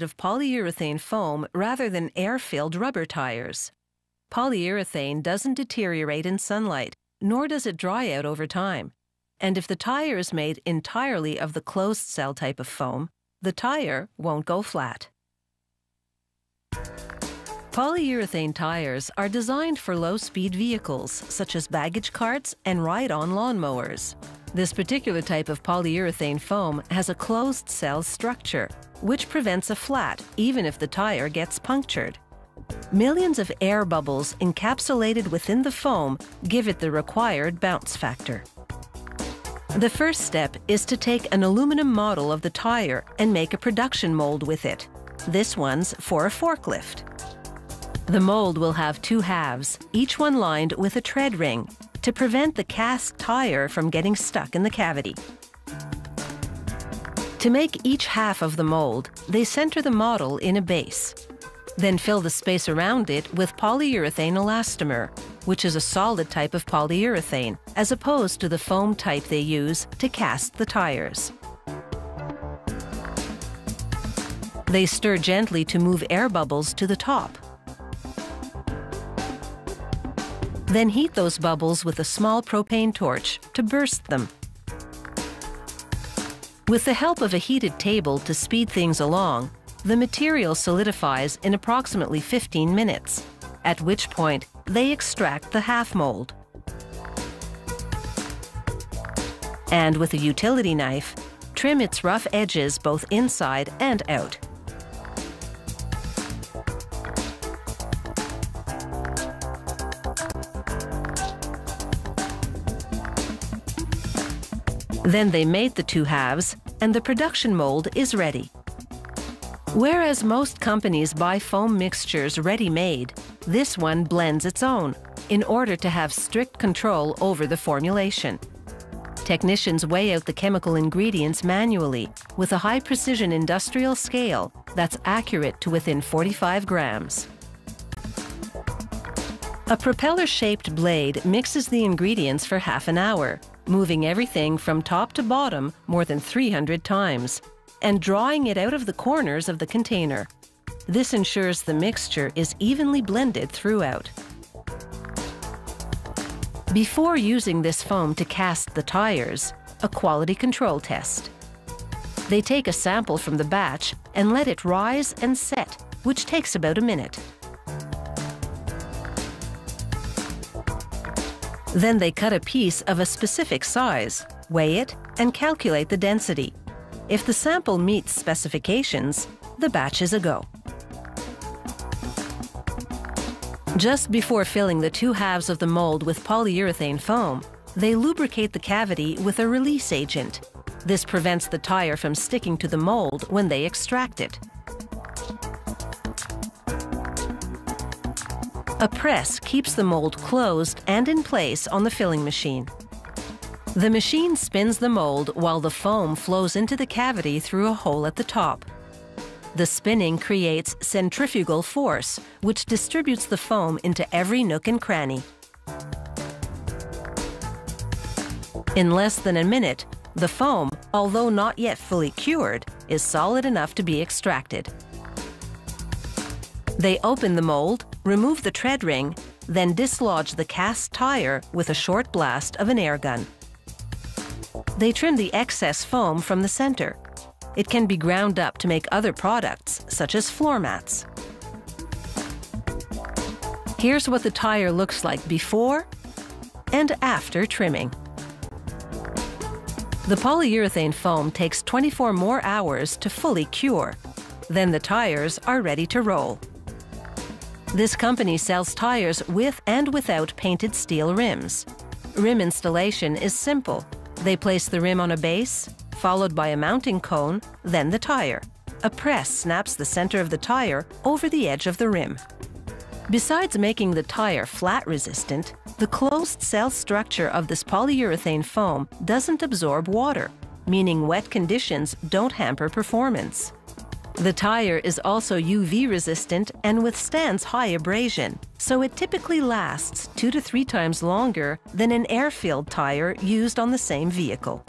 of polyurethane foam rather than air-filled rubber tires. Polyurethane doesn't deteriorate in sunlight, nor does it dry out over time. And if the tire is made entirely of the closed-cell type of foam, the tire won't go flat. Polyurethane tires are designed for low-speed vehicles, such as baggage carts and ride-on lawnmowers. This particular type of polyurethane foam has a closed-cell structure, which prevents a flat even if the tire gets punctured. Millions of air bubbles encapsulated within the foam give it the required bounce factor. The first step is to take an aluminum model of the tire and make a production mold with it. This one's for a forklift. The mold will have two halves, each one lined with a tread ring, to prevent the cast tire from getting stuck in the cavity. To make each half of the mold, they center the model in a base. Then fill the space around it with polyurethane elastomer, which is a solid type of polyurethane, as opposed to the foam type they use to cast the tires. They stir gently to move air bubbles to the top. Then heat those bubbles with a small propane torch to burst them. With the help of a heated table to speed things along, the material solidifies in approximately 15 minutes, at which point they extract the half mold. And with a utility knife, trim its rough edges both inside and out. Then they mate the two halves, and the production mold is ready. Whereas most companies buy foam mixtures ready-made, this one blends its own in order to have strict control over the formulation. Technicians weigh out the chemical ingredients manually with a high-precision industrial scale that's accurate to within 45 grams. A propeller-shaped blade mixes the ingredients for half an hour, moving everything from top to bottom more than 300 times, and drawing it out of the corners of the container. This ensures the mixture is evenly blended throughout. Before using this foam to cast the tires, a quality control test. They take a sample from the batch and let it rise and set, which takes about a minute. Then they cut a piece of a specific size, weigh it, and calculate the density. If the sample meets specifications, the batch is a go. Just before filling the two halves of the mold with polyurethane foam, they lubricate the cavity with a release agent. This prevents the tire from sticking to the mold when they extract it. A press keeps the mold closed and in place on the filling machine. The machine spins the mold while the foam flows into the cavity through a hole at the top. The spinning creates centrifugal force, which distributes the foam into every nook and cranny. In less than a minute, the foam, although not yet fully cured, is solid enough to be extracted. They open the mold, remove the tread ring, then dislodge the cast tire with a short blast of an air gun. They trim the excess foam from the center. It can be ground up to make other products, such as floor mats. Here's what the tire looks like before and after trimming. The polyurethane foam takes 24 more hours to fully cure. Then the tires are ready to roll. This company sells tires with and without painted steel rims. Rim installation is simple. They place the rim on a base, followed by a mounting cone, then the tire. A press snaps the center of the tire over the edge of the rim. Besides making the tire flat resistant, the closed cell structure of this polyurethane foam doesn't absorb water, meaning wet conditions don't hamper performance. The tire is also UV resistant and withstands high abrasion, so it typically lasts 2 to 3 times longer than an air-filled tire used on the same vehicle.